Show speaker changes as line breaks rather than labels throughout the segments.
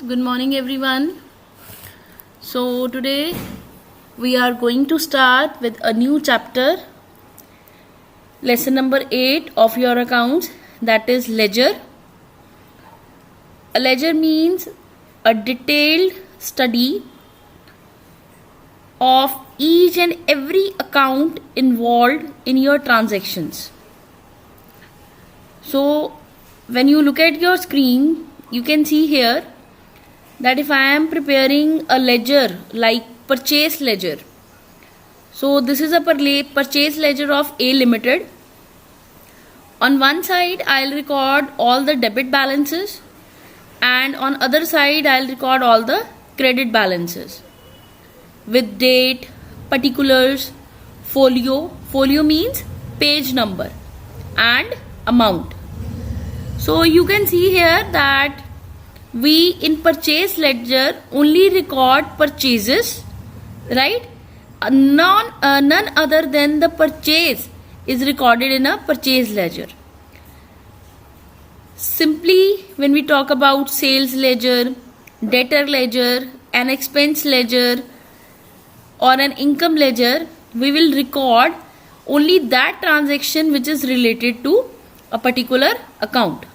Good morning, everyone. So, today we are going to start with a new chapter, lesson number 8 of your accounts, that is ledger. A ledger means a detailed study of each and every account involved in your transactions. So, when you look at your screen, you can see here that if I am preparing a ledger like purchase ledger, so this is a purchase ledger of A Limited. On one side I'll record all the debit balances, and on other side I'll record all the credit balances with date, particulars, folio means page number, and amount. So you can see here that we in purchase ledger only record purchases, right? None other than the purchase is recorded in a purchase ledger. Simply when we talk about sales ledger, debtor ledger, an expense ledger or an income ledger, we will record only that transaction which is related to a particular account.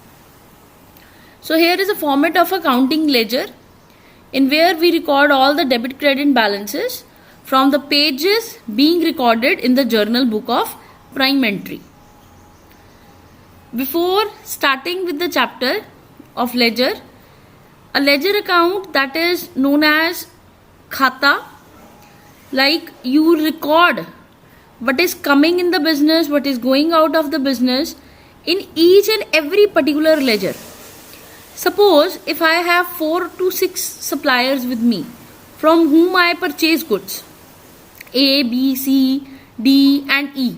So here is a format of accounting ledger in where we record all the debit credit balances from the pages being recorded in the journal book of prime entry. Before starting with the chapter of ledger, a ledger account that is known as khata, like you record what is coming in the business, what is going out of the business in each and every particular ledger. Suppose if I have 4 to 6 suppliers with me from whom I purchase goods A, B, C, D and E,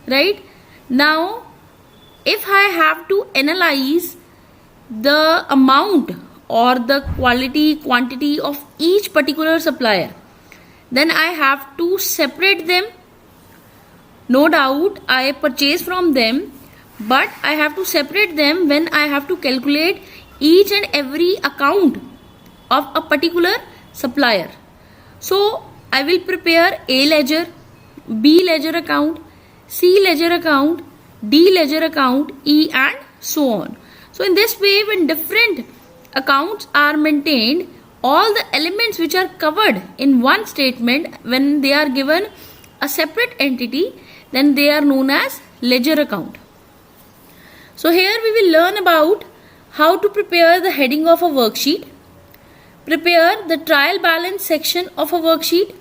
right? Now if I have to analyze the amount or the quantity of each particular supplier, then I have to separate them. No doubt I purchase from them, but I have to separate them when I have to calculate each and every account of a particular supplier. So I will prepare A ledger, B ledger account, C ledger account, D ledger account, E and so on. So in this way, when different accounts are maintained, all the elements which are covered in one statement, when they are given a separate entity, then they are known as ledger account. So here we will learn about how to prepare the heading of a worksheet, prepare the trial balance section of a worksheet.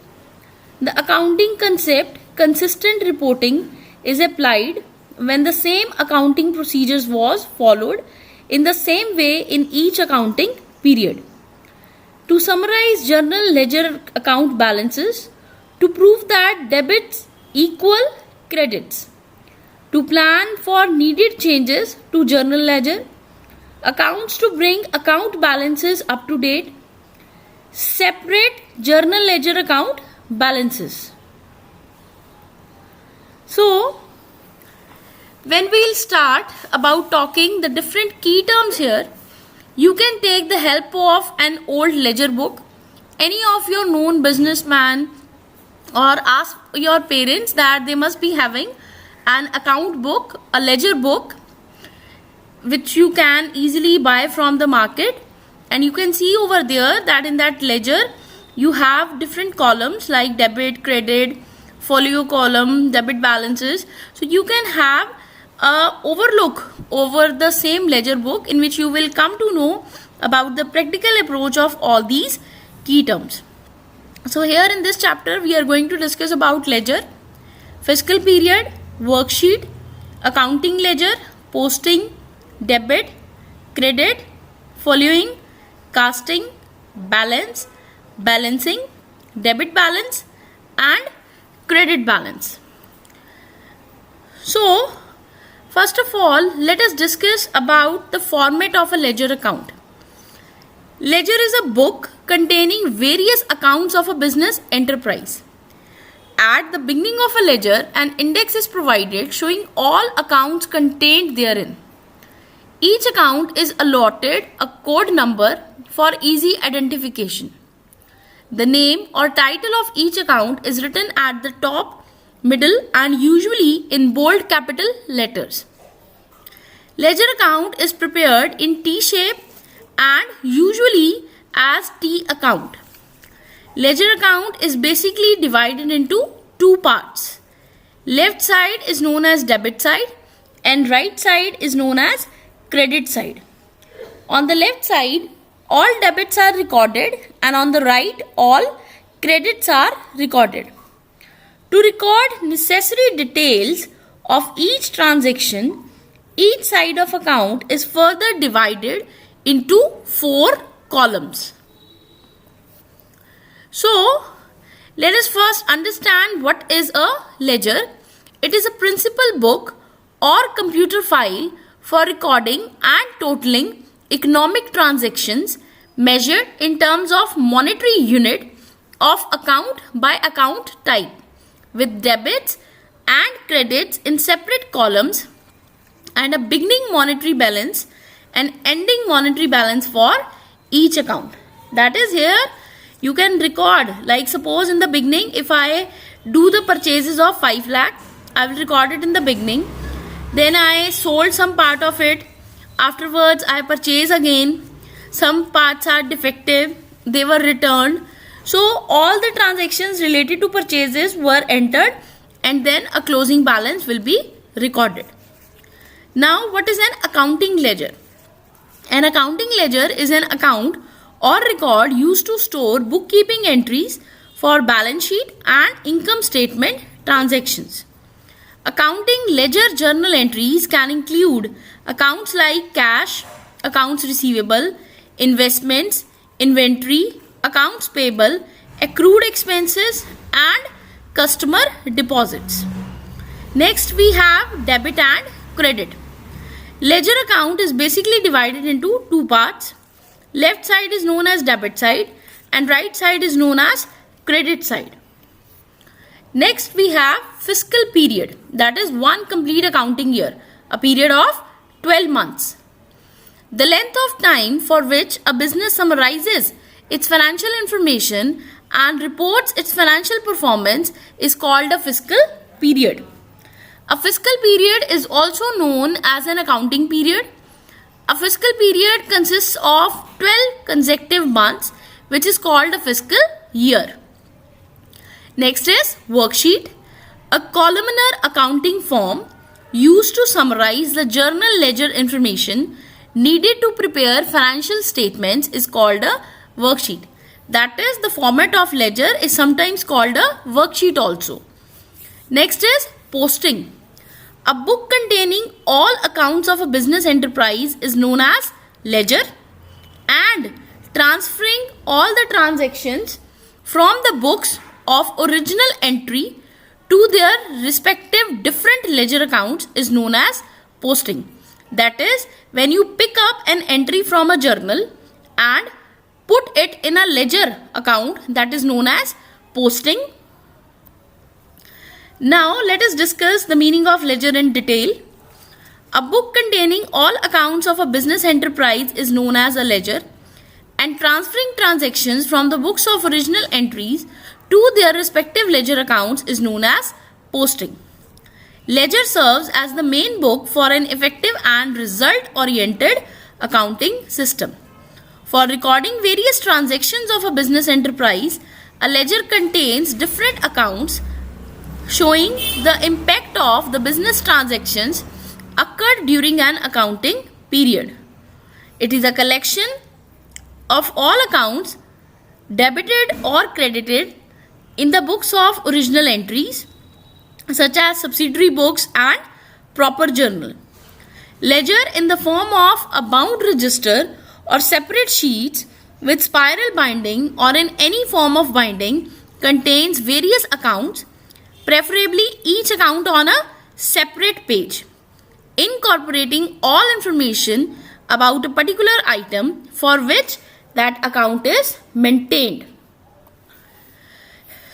The accounting concept, consistent reporting is applied when the same accounting procedures was followed in the same way in each accounting period. To summarize journal ledger account balances, to prove that debits equal credits, to plan for needed changes to journal ledger, accounts to bring account balances up to date, separate journal ledger account balances. So, when we'll start about talking the different key terms here, you can take the help of an old ledger book, any of your known businessman, or ask your parents that they must be having an account book, a ledger book, which you can easily buy from the market. And you can see over there that in that ledger you have different columns like debit, credit, folio column, debit balances. So you can have a overlook over the same ledger book in which you will come to know about the practical approach of all these key terms. So here in this chapter we are going to discuss about ledger, fiscal period, worksheet, accounting ledger, posting, debit, credit, following, casting, balance, balancing, debit balance and credit balance. So first of all, let us discuss about the format of a ledger account. Ledger is a book containing various accounts of a business enterprise. At the beginning of a ledger, an index is provided showing all accounts contained therein. Each account is allotted a code number for easy identification. The name or title of each account is written at the top, middle, and usually in bold capital letters. Ledger account is prepared in T shape and usually as T account. Ledger account is basically divided into two parts. Left side is known as debit side and right side is known as credit side. On the left side, all debits are recorded and on the right, all credits are recorded. To record necessary details of each transaction, each side of account is further divided into 4 columns. So, let us first understand what is a ledger. It is a principal book or computer file for recording and totaling economic transactions measured in terms of monetary unit of account by account type, with debits and credits in separate columns and a beginning monetary balance and ending monetary balance for each account. That is, here you can record, like suppose in the beginning, if I do the purchases of 5 lakh, I will record it in the beginning. Then I sold some part of it. Afterwards, I purchase again. Some parts are defective. They were returned. So, all the transactions related to purchases were entered and then a closing balance will be recorded. Now, what is an accounting ledger? An accounting ledger is an account or record used to store bookkeeping entries for balance sheet and income statement transactions. Accounting ledger journal entries can include accounts like cash, accounts receivable, investments, inventory, accounts payable, accrued expenses, and customer deposits. Next, we have debit and credit. Ledger account is basically divided into two parts. Left side is known as debit side and right side is known as credit side. Next, we have fiscal period, that is one complete accounting year, a period of 12 months. The length of time for which a business summarizes its financial information and reports its financial performance is called a fiscal period. A fiscal period is also known as an accounting period. A fiscal period consists of 12 consecutive months, which is called a fiscal year. Next is worksheet, a columnar accounting form used to summarize the journal ledger information needed to prepare financial statements is called a worksheet. That is, the format of ledger is sometimes called a worksheet also. Next is posting. A book containing all accounts of a business enterprise is known as ledger, and transferring all the transactions from the books of original entry to their respective different ledger accounts is known as posting. That is, when you pick up an entry from a journal and put it in a ledger account, that is known as posting. Now, let us discuss the meaning of ledger in detail. A book containing all accounts of a business enterprise is known as a ledger, and transferring transactions from the books of original entries to their respective ledger accounts is known as posting. Ledger serves as the main book for an effective and result-oriented accounting system. For recording various transactions of a business enterprise, a ledger contains different accounts showing the impact of the business transactions occurred during an accounting period. It is a collection of all accounts debited or credited in the books of original entries, such as subsidiary books and proper journal. Ledger in the form of a bound register or separate sheets with spiral binding or in any form of binding contains various accounts, preferably each account on a separate page, incorporating all information about a particular item for which that account is maintained.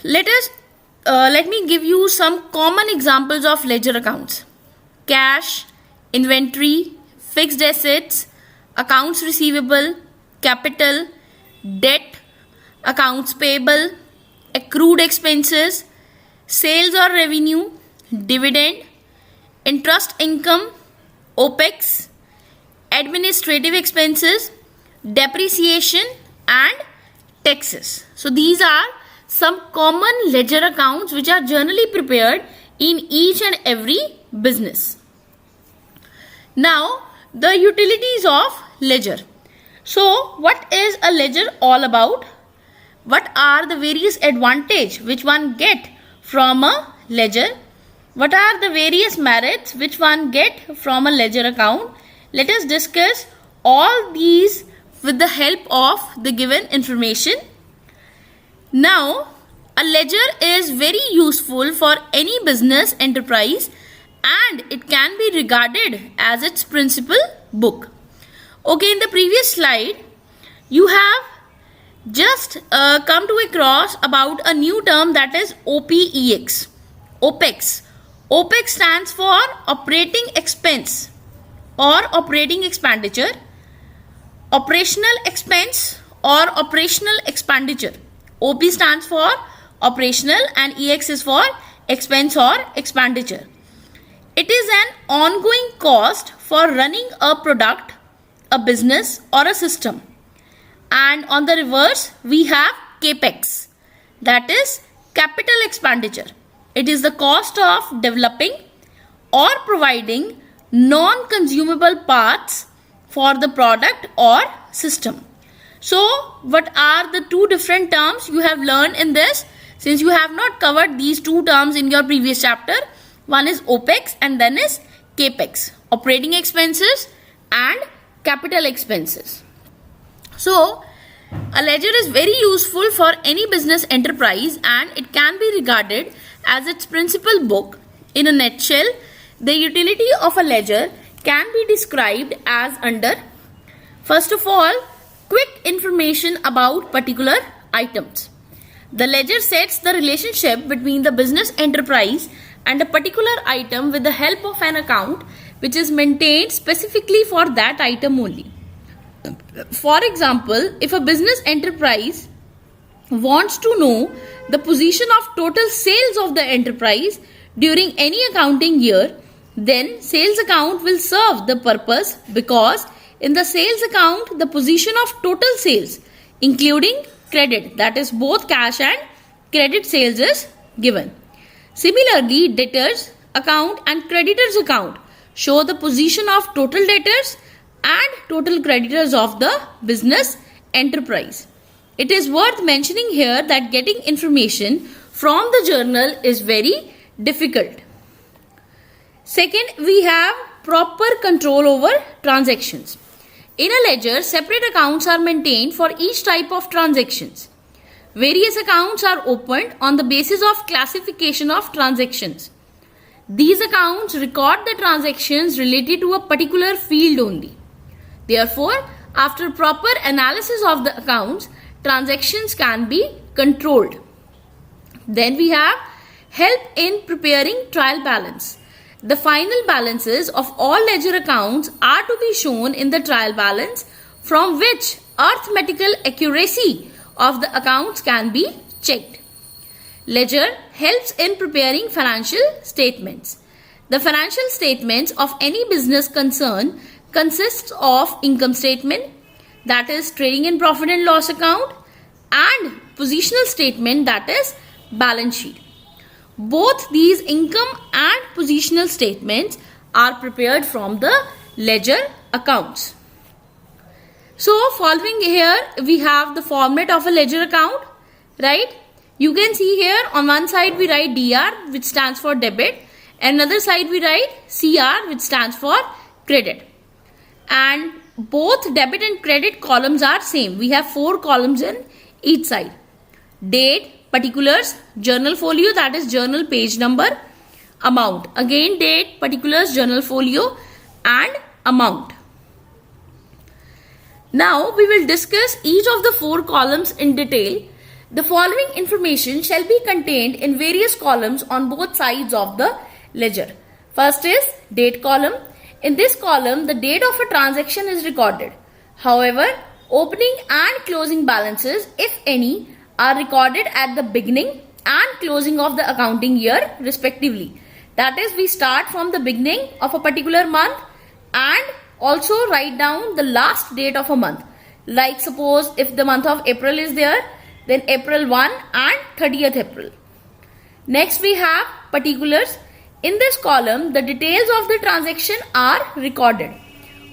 Let me give you some common examples of ledger accounts. Cash, inventory, fixed assets, accounts receivable, capital, debt, accounts payable, accrued expenses, sales or revenue, dividend, interest income, OPEX, administrative expenses, depreciation and taxes. So these are some common ledger accounts which are generally prepared in each and every business. Now the utilities of ledger. So what is a ledger all about? What are the various advantages which one get from a ledger? What are the various merits which one get from a ledger account? Let us discuss all these with the help of the given information. Now, a ledger is very useful for any business enterprise and it can be regarded as its principal book. Okay, in the previous slide, you have just come to across about a new term, that is OPEX. OPEX. OPEX stands for operating expense or operating expenditure, operational expense or operational expenditure. OP stands for operational and EX is for expense or expenditure. It is an ongoing cost for running a product, a business or a system. And on the reverse, we have CAPEX, that is capital expenditure. It is the cost of developing or providing non-consumable parts for the product or system. So, what are the two different terms you have learned in this? Since you have not covered these two terms in your previous chapter, one is OPEX and then is CAPEX, operating expenses and capital expenses. So, a ledger is very useful for any business enterprise and it can be regarded as its principal book. In a nutshell, the utility of a ledger can be described as under: first of all, quick information about particular items. The ledger sets the relationship between the business enterprise and a particular item with the help of an account which is maintained specifically for that item only. For example, if a business enterprise wants to know the position of total sales of the enterprise during any accounting year, then sales account will serve the purpose, because in the sales account the position of total sales including credit, that is both cash and credit sales, is given. Similarly, debtors account and creditors account show the position of total debtors and total creditors of the business enterprise. It is worth mentioning here that getting information from the journal is very difficult. Second, we have proper control over transactions. In a ledger, separate accounts are maintained for each type of transactions. Various accounts are opened on the basis of classification of transactions. These accounts record the transactions related to a particular field only. Therefore, after proper analysis of the accounts, transactions can be controlled. Then we have help in preparing trial balance. The final balances of all ledger accounts are to be shown in the trial balance, from which arithmetical accuracy of the accounts can be checked. Ledger helps in preparing financial statements. The financial statements of any business concern consists of income statement, that is trading and profit and loss account, and positional statement, that is balance sheet. Both these income and positional statements are prepared from the ledger accounts. So following here we have the format of a ledger account, right? You can see here on one side we write DR, which stands for debit, and another side we write CR, which stands for credit. And both debit and credit columns are same. We have 4 columns in each side. Date, particulars, journal folio, that is journal page number, amount. Again date, particulars, journal folio and amount. Now we will discuss each of the 4 columns in detail. The following information shall be contained in various columns on both sides of the ledger. First is date column. In this column, the date of a transaction is recorded. However, opening and closing balances, if any, are recorded at the beginning and closing of the accounting year respectively. That is, we start from the beginning of a particular month and also write down the last date of a month. Like suppose if the month of April is there, then April 1 and 30th April. Next we have particulars. In this column, the details of the transaction are recorded.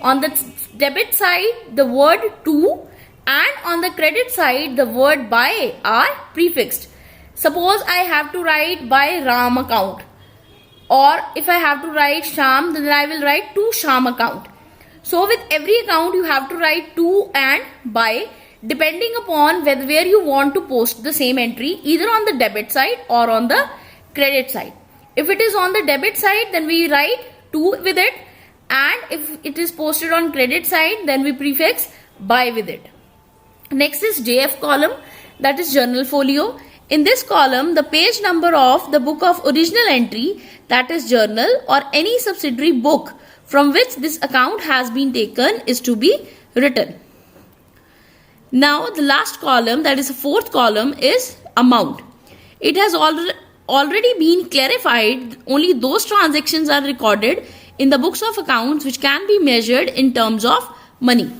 On the debit side, the word to, and on the credit side, the word by are prefixed. Suppose I have to write by Ram account, or if I have to write Sham, then I will write to Sham account. So with every account you have to write to and by, depending upon where you want to post the same entry, either on the debit side or on the credit side. If it is on the debit side, then we write to with it, and if it is posted on credit side, then we prefix by with it. Next is JF column, that is journal folio. In this column, the page number of the book of original entry, that is journal, or any subsidiary book from which this account has been taken is to be written. Now the last column, that is the fourth column, is amount. It has already been clarified, only those transactions are recorded in the books of accounts which can be measured in terms of money.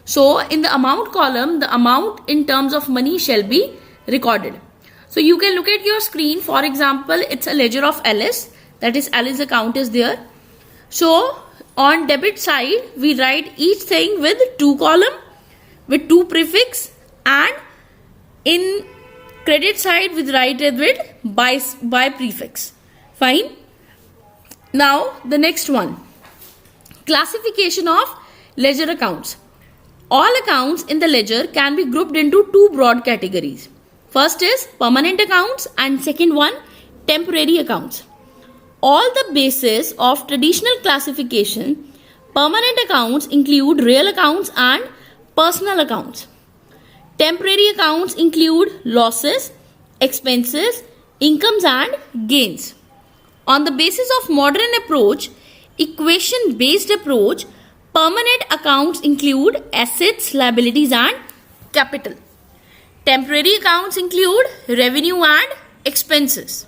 So in the amount column, the amount in terms of money shall be recorded. So you can look at your screen. For example, it's a ledger of Alice, that is Alice account is there. So on debit side, we write each thing with to column, with to prefix, and in credit side we write it with by prefix. Fine. Now the next one, classification of ledger accounts. All accounts in the ledger can be grouped into two broad categories. First is permanent accounts and second one temporary accounts. All the bases of traditional classification, permanent accounts include real accounts and personal accounts. Temporary accounts include losses, expenses, incomes and gains. On the basis of modern approach, equation-based approach, permanent accounts include assets, liabilities and capital. Temporary accounts include revenue and expenses.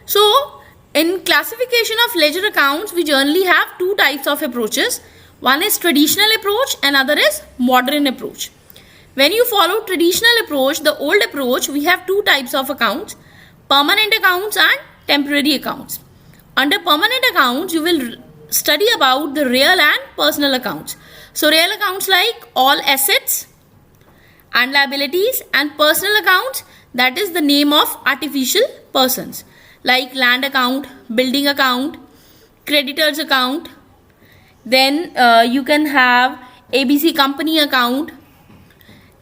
So, in classification of ledger accounts, we generally have two types of approaches. One is traditional approach, another is modern approach. When you follow traditional approach, the old approach, we have two types of accounts, permanent accounts and temporary accounts. Under permanent accounts, you will study about the real and personal accounts. So, real accounts like all assets and liabilities, and personal accounts, that is the name of artificial persons, like land account, building account, creditors account. Then you can have ABC company account.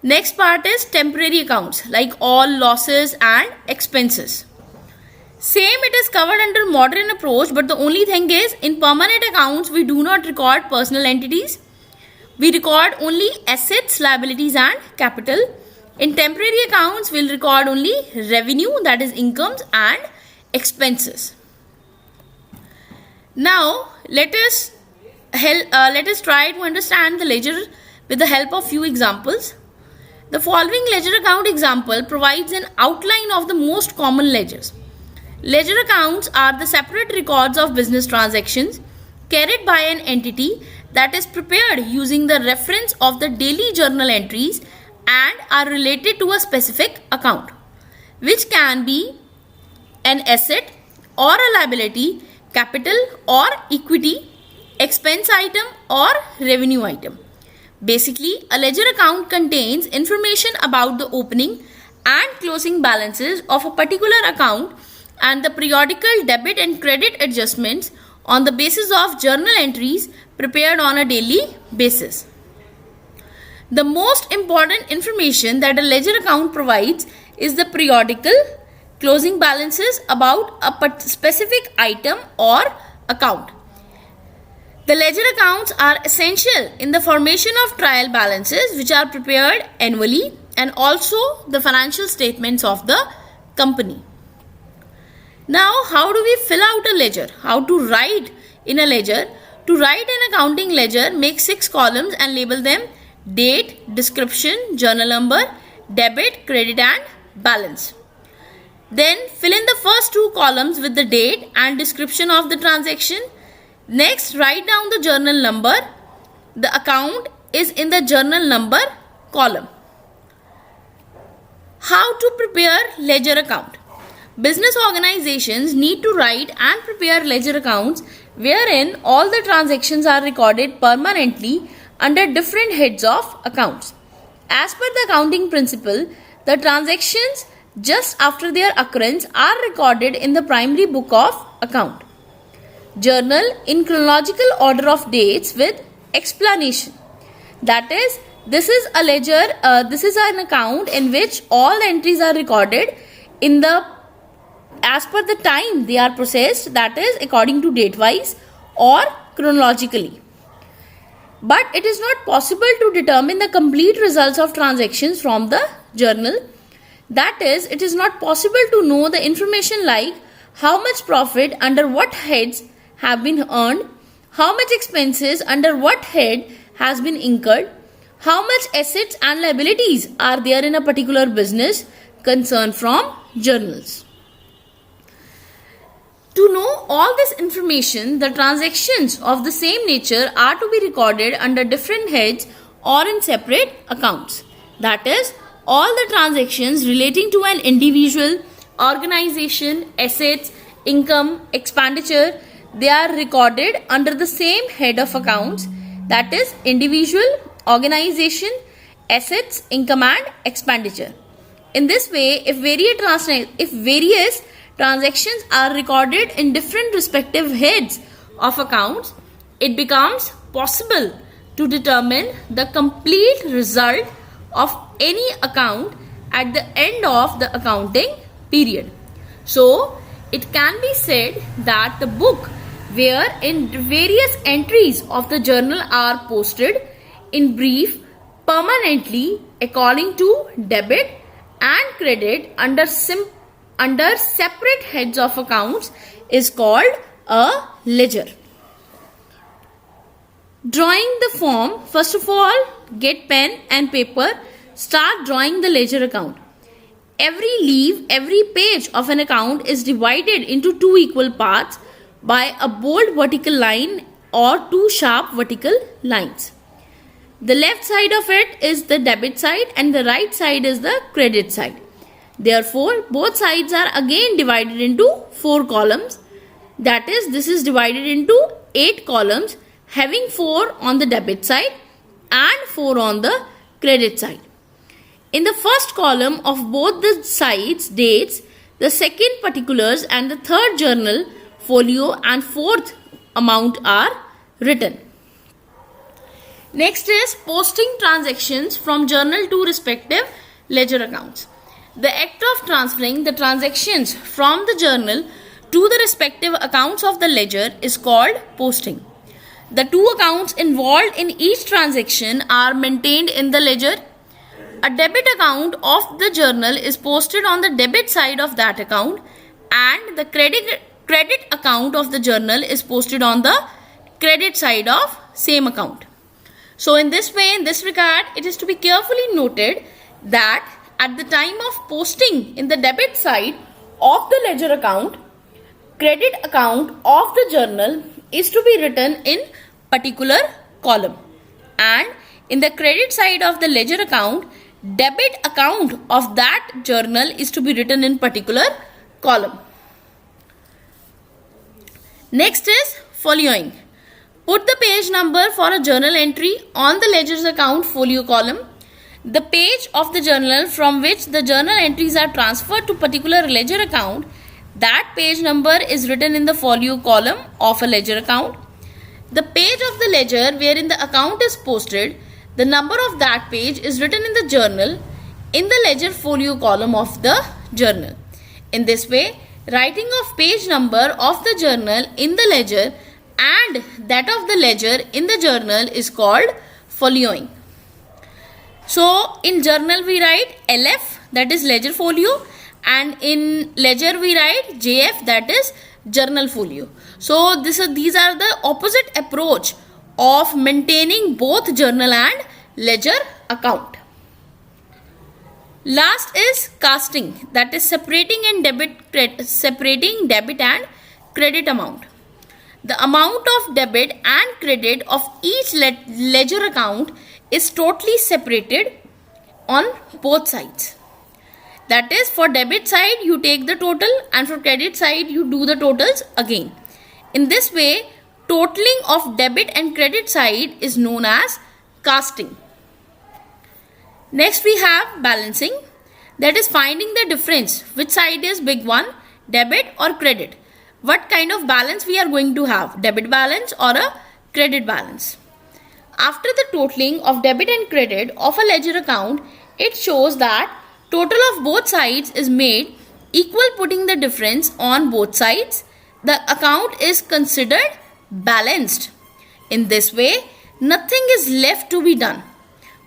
Next part is temporary accounts, like all losses and expenses. Same it is covered under modern approach, but the only thing is in permanent accounts we do not record personal entities. We record only assets, liabilities and capital. In temporary accounts, we'll record only revenue, that is incomes and expenses. Now, let us try to understand the ledger with the help of few examples. The following ledger account example provides an outline of the most common ledgers. Ledger accounts are the separate records of business transactions carried by an entity that is prepared using the reference of the daily journal entries and are related to a specific account, which can be an asset or a liability, capital or equity, expense item or revenue item. Basically, a ledger account contains information about the opening and closing balances of a particular account and the periodical debit and credit adjustments on the basis of journal entries prepared on a daily basis. The most important information that a ledger account provides is the periodical closing balances about a specific item or account. The ledger accounts are essential in the formation of trial balances which are prepared annually and also the financial statements of the company. Now, how do we fill out a ledger? How to write in a ledger. To write an accounting ledger, make 6 columns and label them date, description, journal number, debit, credit and balance. Then fill in the first 2 columns with the date and description of the transaction. Next, write down the journal number. The account is in the journal number column. How to prepare ledger account? Business organizations need to write and prepare ledger accounts wherein all the transactions are recorded permanently under different heads of accounts. As per the accounting principle, the transactions just after their occurrence are recorded in the primary book of account. Journal in chronological order of dates with explanation. That is, this is a ledger, this is an account in which all the entries are recorded in the as per the time they are processed, that is according to date wise or chronologically. But it is not possible to determine the complete results of transactions from the journal. That is, it is not possible to know the information like how much profit under what heads have been earned, how much expenses under what head has been incurred, how much assets and liabilities are there in a particular business concern from journals. To know all this information, the transactions of the same nature are to be recorded under different heads or in separate accounts. That is, all the transactions relating to an individual, organization, assets, income, expenditure, they are recorded under the same head of accounts, that is individual, organization, assets, income and expenditure. In this way, if various transactions are recorded in different respective heads of accounts, it becomes possible to determine the complete result of any account at the end of the accounting period. So, it can be said that the book wherein various entries of the journal are posted in brief permanently according to debit and credit under separate heads of accounts is called a ledger. Drawing the form. First of all, get pen and paper, start drawing the ledger account. Every leaf, every page of an account is divided into 2 equal parts by a bold vertical line or 2 sharp vertical lines. The left side of it is the debit side and the right side is the credit side. Therefore, both sides are again divided into 4 columns. That is, this is divided into 8 columns having 4 on the debit side and 4 on the credit side. In the first column of both the sides dates, the second particulars and the third journal, folio and fourth amount are written. Next is posting transactions from journal to respective ledger accounts. The act of transferring the transactions from the journal to the respective accounts of the ledger is called posting. The 2 accounts involved in each transaction are maintained in the ledger. A debit account of the journal is posted on the debit side of that account and the credit account of the journal is posted on the credit side of same account. So in this way, in this regard, it is to be carefully noted that at the time of posting in the debit side of the ledger account, credit account of the journal is to be written in particular column, and in the credit side of the ledger account, debit account of that journal is to be written in particular column. Next is folioing. Put the page number for a journal entry on the ledger's account folio column. The page of the journal from which the journal entries are transferred to particular ledger account, that page number is written in the folio column of a ledger account. The page of the ledger wherein the account is posted, the number of that page is written in the journal in the ledger folio column of the journal. In this way, writing of page number of the journal in the ledger and that of the ledger in the journal is called folioing. So, in journal we write LF, that is ledger folio, and in ledger we write JF, that is journal folio. So these are the opposite approach of maintaining both journal and ledger account. Last is casting, that is separating debit and credit amount. The amount of debit and credit of each ledger account is totally separated on both sides. That is, for debit side you take the total and for credit side you do the totals again. In this way, totaling of debit and credit side is known as casting. Next we have balancing, that is finding the difference, which side is big one, debit or credit. What kind of balance we are going to have, debit balance or a credit balance. After the totaling of debit and credit of a ledger account, it shows that total of both sides is made equal. Putting the difference on both sides, the account is considered balanced. In this way, nothing is left to be done.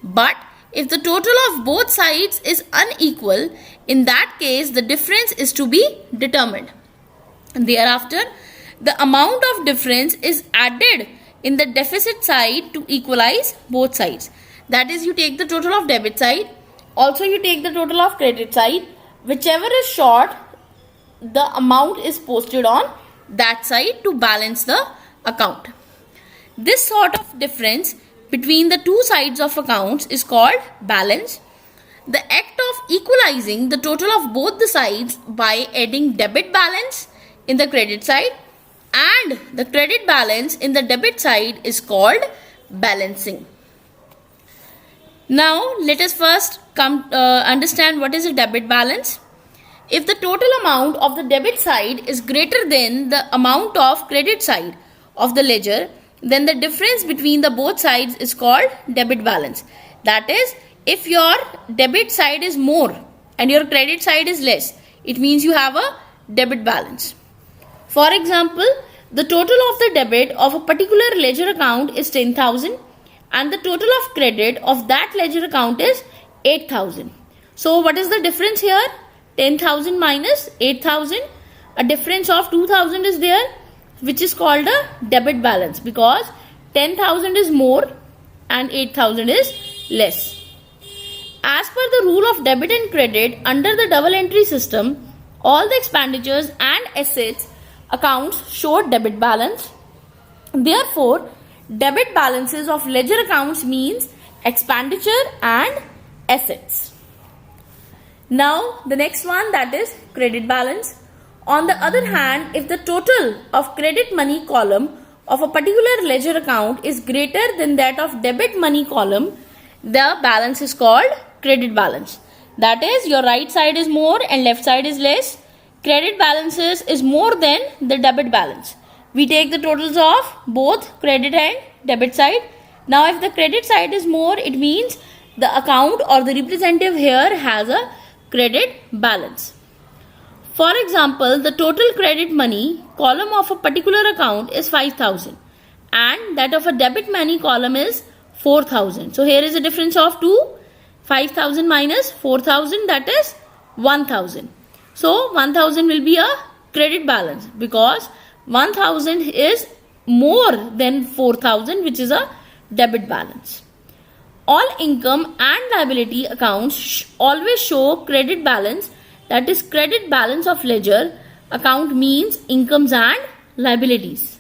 But if the total of both sides is unequal, in that case the difference is to be determined. And thereafter, the amount of difference is added in the deficit side to equalize both sides. That is, you take the total of debit side, also you take the total of credit side. Whichever is short, the amount is posted on that side to balance the account. This sort of difference between the two sides of accounts is called balance. The act of equalizing the total of both the sides by adding debit balance in the credit side and the credit balance in the debit side is called balancing. Now let us first understand what is a debit balance. If the total amount of the debit side is greater than the amount of credit side of the ledger, then the difference between the both sides is called debit balance. That is, if your debit side is more and your credit side is less, it means you have a debit balance. For example, the total of the debit of a particular ledger account is 10,000 and the total of credit of that ledger account is 8,000. So what is the difference here? 10,000 minus 8,000. A difference of 2,000 is there, which is called a debit balance because 10,000 is more and 8,000 is less. As per the rule of debit and credit under the double entry system, all the expenditures and assets accounts show debit balance. Therefore, debit balances of ledger accounts means expenditure and assets. Now the next one, that is credit balance. On the other hand, if the total of credit money column of a particular ledger account is greater than that of debit money column, the balance is called credit balance. That is, your right side is more and left side is less. Credit balances is more than the debit balance. We take the totals of both credit and debit side. Now if the credit side is more, it means the account or the representative here has a credit balance. For example, the total credit money column of a particular account is 5,000 and that of a debit money column is 4,000. So here is a difference of 5,000 minus 4,000, that is 1,000. So 1,000 will be a credit balance because 1,000 is more than 4,000, which is a debit balance. All income and liability accounts always show credit balance, that is credit balance of ledger account means incomes and liabilities.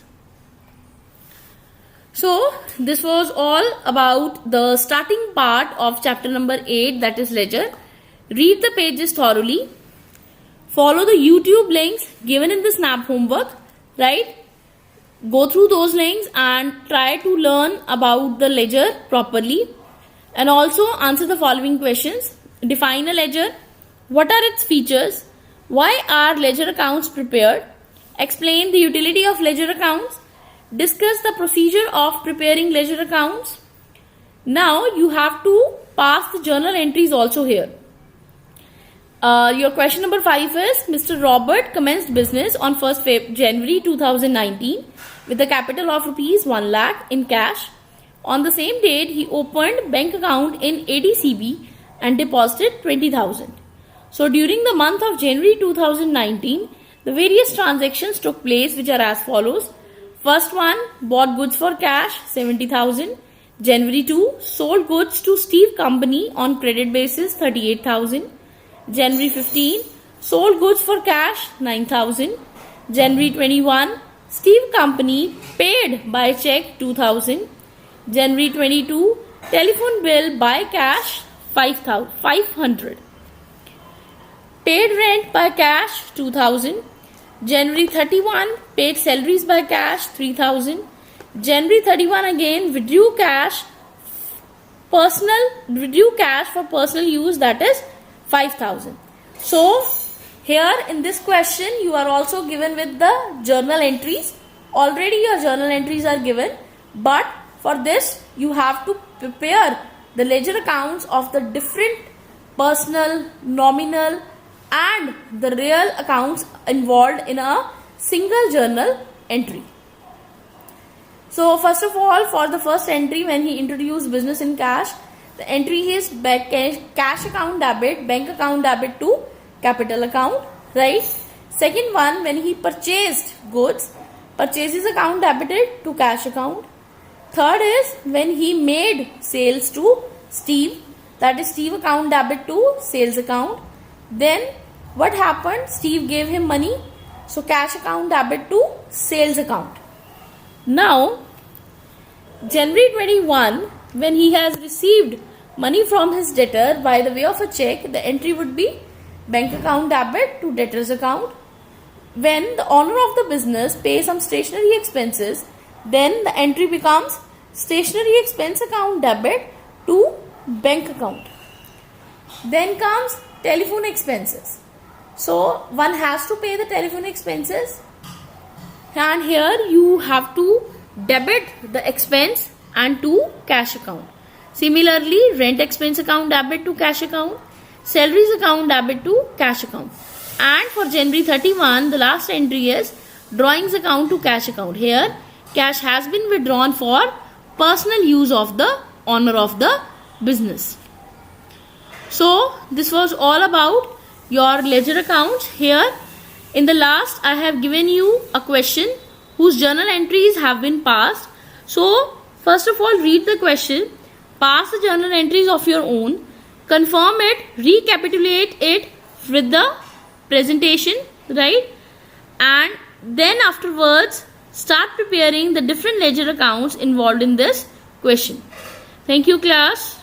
So this was all about the starting part of chapter number 8, that is ledger. Read the pages thoroughly. Follow the YouTube links given in the SNAP homework, right? Go through those links and try to learn about the ledger properly. And also answer the following questions. Define a ledger. What are its features? Why are ledger accounts prepared? Explain the utility of ledger accounts. Discuss the procedure of preparing ledger accounts. Now you have to pass the journal entries also here. Your question number 5 is, Mr. Robert commenced business on 1st January 2019 with a capital of rupees 1 lakh in cash. On the same date, he opened bank account in ADCB and deposited 20,000. So during the month of January 2019, The various transactions took place which are as follows. First one, bought goods for cash 70,000. January 2, sold goods to Steve Company on credit basis 38,000. January 15, sold goods for cash 9,000. January 21, Steve Company paid by check 2,000. January 22, telephone bill by cash 500. Paid rent by cash 2,000. January 31, paid salaries by cash 3,000. January 31 again, withdrew cash for personal use, that is 5,000. So here in this question you are also given with the journal entries. Already your journal entries are given, but for this you have to prepare the ledger accounts of the different personal, nominal and the real accounts involved in a single journal entry. So first of all, for the first entry, when he introduced business in cash, the entry is cash account debit, bank account debit to capital account, right? Second one, when he purchased goods, purchases account debited to cash account. Third is when he made sales to Steve, that is Steve account debit to sales account. Then what happened? Steve gave him money, so cash account debit to sales account. Now January 21, when he has received money from his debtor by the way of a check, the entry would be bank account debit to debtor's account. When the owner of the business pays some stationery expenses, then the entry becomes stationery expense account debit to bank account. Then comes telephone expenses. So one has to pay the telephone expenses, and here you have to debit the expense and to cash account. Similarly, rent expense account debit to cash account, salaries account debit to cash account. And for January 31, the last entry is drawings account to cash account. Here cash has been withdrawn for personal use of the owner of the business. So this was all about your ledger accounts. Here in the last I have given you a question whose journal entries have been passed. So first of all, read the question, pass the journal entries of your own, confirm it, recapitulate it with the presentation, right? And then afterwards start preparing the different ledger accounts involved in this question. Thank you, class.